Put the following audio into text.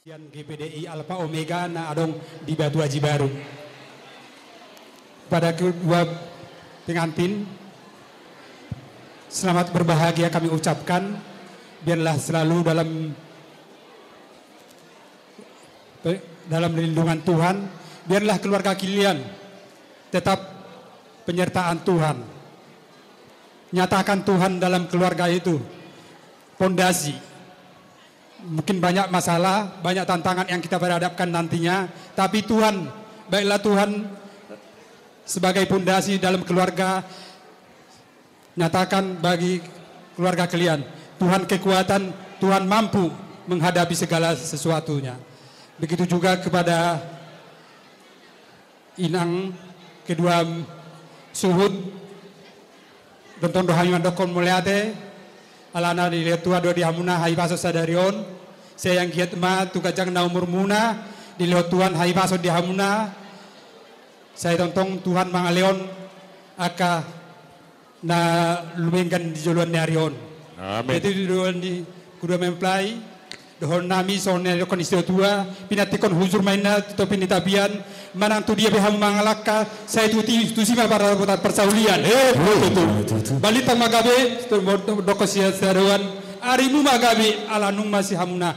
GPDI Alpha Omega na adong di Batu Haji Baru. Pada kedua pengantin, selamat berbahagia kami ucapkan. Biarlah selalu dalam lindungan Tuhan. Biarlah keluarga kalian tetap penyertaan Tuhan. Nyatakan Tuhan dalam keluarga itu pondasi. Mungkin banyak masalah, banyak tantangan yang kita berhadapkan nantinya, tapi Tuhan, baiklah Tuhan sebagai pondasi dalam keluarga. Nyatakan bagi keluarga kalian, Tuhan kekuatan, Tuhan mampu menghadapi segala sesuatunya. Begitu juga kepada inang kedua suhud Donton dohayuan dokon muliate alana di letua do di hamuna hai baso sadarion saya yang giat ma tu kajang na umur muna di letuan hai baso di hamuna saya tontong Tuhan mangaleon aka na lumengkan di joluan narion. Amin. Jadi di joluan di kuda memplai dohon nami sonne kon istio tua pinatikon huzur mainna to pinitabian manang tu dia beham mangalaka saya tuti sima para persaulian balita magabe dokosia sarawan arimu magabe ala nung masih hamuna